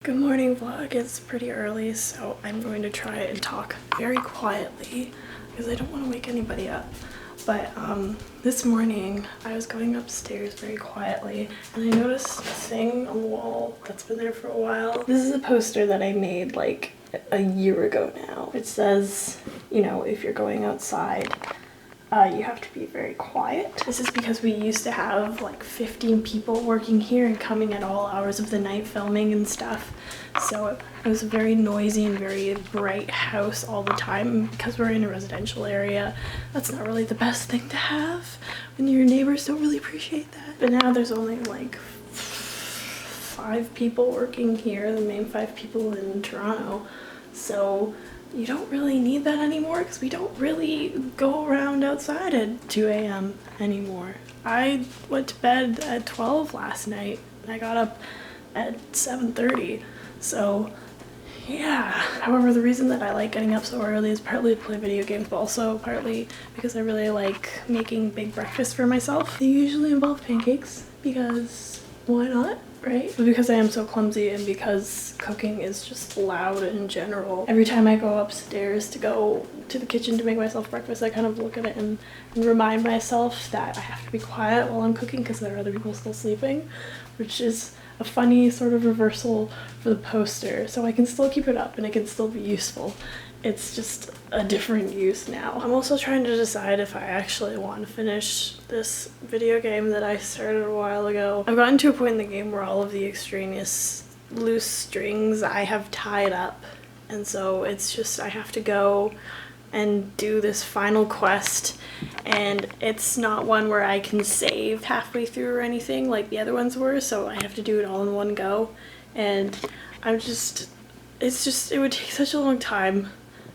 Good morning vlog. It's pretty early, so I'm going to try and talk very quietly because I don't want to wake anybody up. But this morning I was going upstairs very quietly and I noticed a thing on the wall that's been there for a while. This is a poster that I made like a year ago now. It says, you know, if you're going outside, you have to be very quiet. This is because we used to have like 15 people working here and coming at all hours of the night filming and stuff. So it was a very noisy and very bright house all the time. Because we're in a residential area, that's not really the best thing to have when your neighbors don't really appreciate that. But now there's only like 5 people working here, the main 5 people in Toronto. So you don't really need that anymore because we don't really go around outside at 2 a.m. anymore. I went to bed at 12 last night and I got up at 7:30. So yeah. However, the reason that I like getting up so early is partly to play video games, but also partly because I really like making big breakfast for myself. They usually involve pancakes because why not? Right? But because I am so clumsy and because cooking is just loud in general, every time I go upstairs to go to the kitchen to make myself breakfast, I kind of look at it and remind myself that I have to be quiet while I'm cooking because there are other people still sleeping, which is a funny sort of reversal for the poster. So I can still keep it up and it can still be useful. It's just a different use now. I'm also trying to decide if I actually want to finish this video game that I started a while ago. I've gotten to a point in the game where all of the extraneous loose strings I have tied up, and so it's just I have to go and do this final quest, and it's not one where I can save halfway through or anything like the other ones were, so I have to do it all in one go, and it would take such a long time.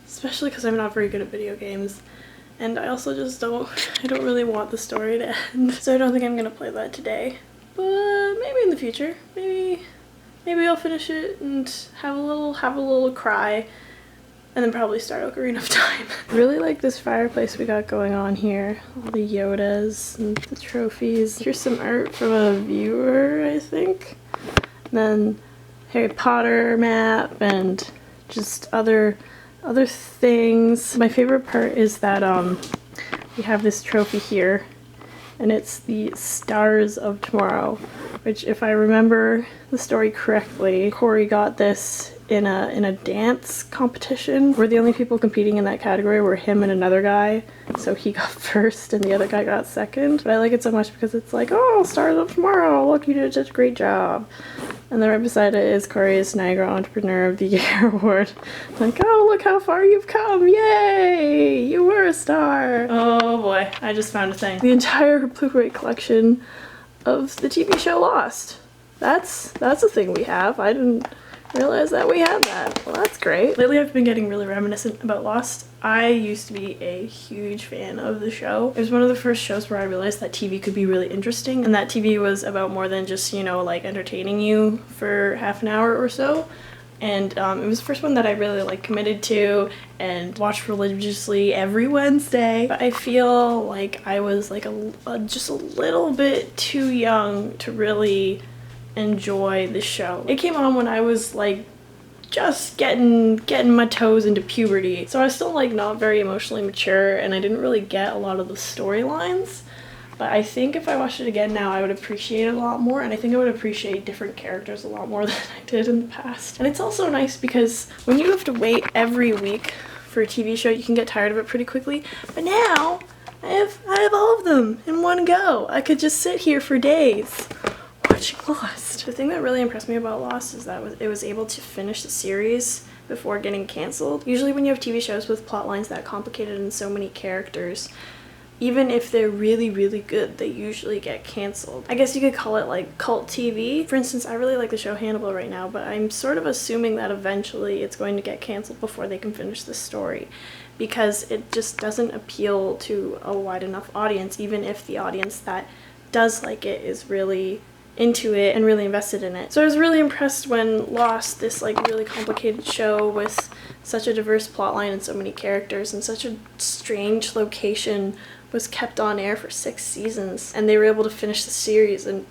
Especially because I'm not very good at video games, and I also just don't really want the story to end, so I don't think I'm gonna play that today. But maybe in the future, maybe I'll finish it and have a little cry, and then probably start Ocarina of Time. I really like this fireplace we got going on here. All the Yodas and the trophies. Here's some art from a viewer, I think. And then Harry Potter map and just other things. My favorite part is that we have this trophy here, and it's the Stars of Tomorrow, which, if I remember the story correctly, Corey got this in a dance competition where the only people competing in that category were him and another guy, so he got first and the other guy got second. But I like it so much because it's like, oh, Stars of Tomorrow, look, you did such a great job. And then right beside it is Corey's Niagara Entrepreneur of the Year award. Like, oh, look how far you've come, yay, you were a star. Oh boy, I just found a thing. The entire Blu-ray collection of the TV show Lost. That's a thing we have. I didn't realize that we had that. Well, that's great. Lately I've been getting really reminiscent about Lost. I used to be a huge fan of the show. It was one of the first shows where I realized that TV could be really interesting, and that TV was about more than just, you know, like entertaining you for half an hour or so. And it was the first one that I really like committed to and watched religiously every Wednesday. But I feel like I was like just a little bit too young to really enjoy the show. It came on when I was like just getting my toes into puberty, so I was still like not very emotionally mature and I didn't really get a lot of the storylines. But I think if I watched it again now, I would appreciate it a lot more, and I think I would appreciate different characters a lot more than I did in the past. And it's also nice because when you have to wait every week for a TV show, you can get tired of it pretty quickly. But now I have all of them in one go. I could just sit here for days watching Lost. The thing that really impressed me about Lost is that it was able to finish the series before getting canceled. Usually when you have TV shows with plot lines that complicated and so many characters, even if they're really, really good, they usually get canceled. I guess you could call it like cult TV. For instance, I really like the show Hannibal right now, but I'm sort of assuming that eventually it's going to get canceled before they can finish the story, because it just doesn't appeal to a wide enough audience, even if the audience that does like it is really into it and really invested in it. So I was really impressed when Lost, this like really complicated show with such a diverse plotline and so many characters and such a strange location, was kept on air for 6 seasons, and they were able to finish the series and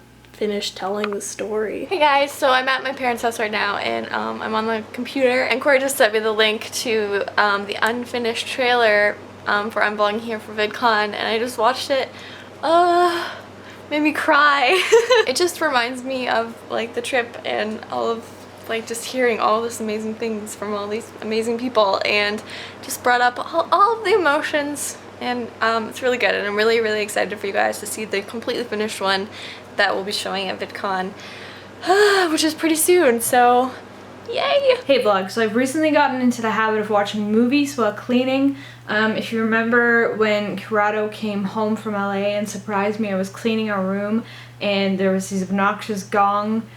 finish telling the story. Hey guys, so I'm at my parents' house right now, and I'm on the computer, and Corey just sent me the link to the unfinished trailer for I'm Vlogging Here for VidCon, and I just watched it. Made me cry. It just reminds me of like the trip and all of like just hearing all this amazing things from all these amazing people, and just brought up all of the emotions, and it's really good, and I'm really excited for you guys to see the completely finished one that will be showing at VidCon, which is pretty soon, so yay! Hey vlog, so I've recently gotten into the habit of watching movies while cleaning. If you remember when Corrado came home from LA and surprised me, I was cleaning our room and there was these obnoxious gong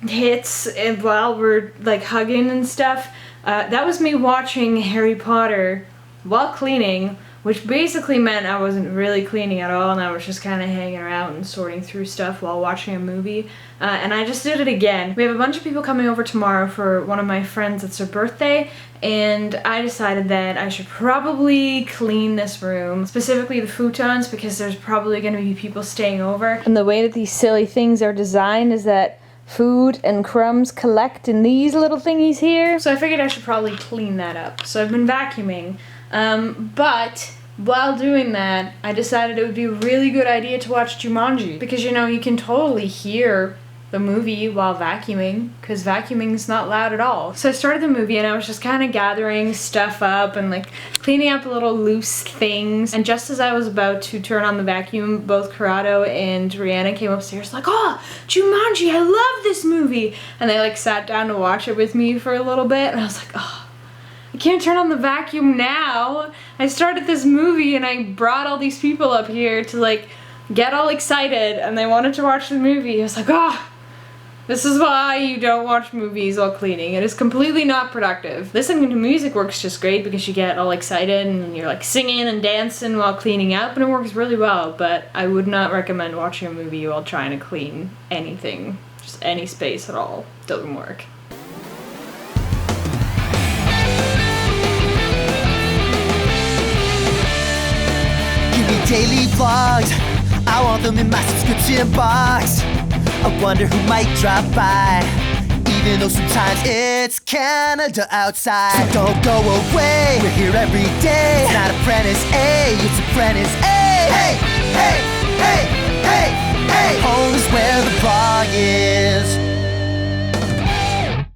hits and while we're like hugging and stuff. That was me watching Harry Potter while cleaning, which basically meant I wasn't really cleaning at all and I was just kind of hanging around and sorting through stuff while watching a movie. And I just did it again. We have a bunch of people coming over tomorrow for one of my friends. It's her birthday, and I decided that I should probably clean this room, specifically the futons, because there's probably going to be people staying over. And the way that these silly things are designed is that food and crumbs collect in these little thingies here. So I figured I should probably clean that up. So I've been vacuuming. But while doing that, I decided it would be a really good idea to watch Jumanji. Because, you know, you can totally hear the movie while vacuuming, because vacuuming is not loud at all. So I started the movie and I was just kind of gathering stuff up and like cleaning up little loose things. And just as I was about to turn on the vacuum, both Corrado and Rianna came upstairs like, "Oh, Jumanji, I love this movie!" And they like sat down to watch it with me for a little bit, and I was like, oh, I can't turn on the vacuum now. I started this movie and I brought all these people up here to like get all excited and they wanted to watch the movie. I was like, oh, this is why you don't watch movies while cleaning. It is completely not productive. Listening to music works just great because you get all excited and you're like singing and dancing while cleaning up, and it works really well, but I would not recommend watching a movie while trying to clean anything, just any space at all. Doesn't work. Give me daily vlogs, I want them in my subscription box. I wonder who might drop by, even though sometimes it's Canada outside. So don't go away, we're here every day. It's not ApprenticeEh, it's ApprenticeA. Hey, hey, hey, hey, hey. Home is where the vlog is.